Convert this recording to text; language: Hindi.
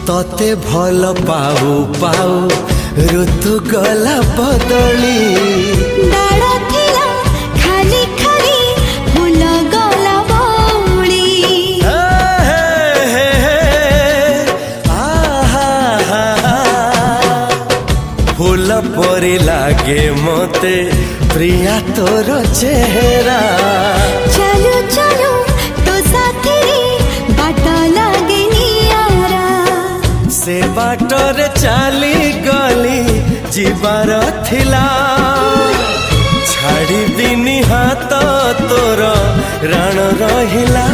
तते भल पाऊ पाऊ ऋतु गला बदली डाळ थिला खाली खाली फूल गला बौली फूल परी लागे मते प्रिया तोर चेहरा चलो चलो तो साथी बाट लागे नियारा से बाटरे चली गली जीवार थिला छाड़ी दिनी हाथ तोर राण रहिला।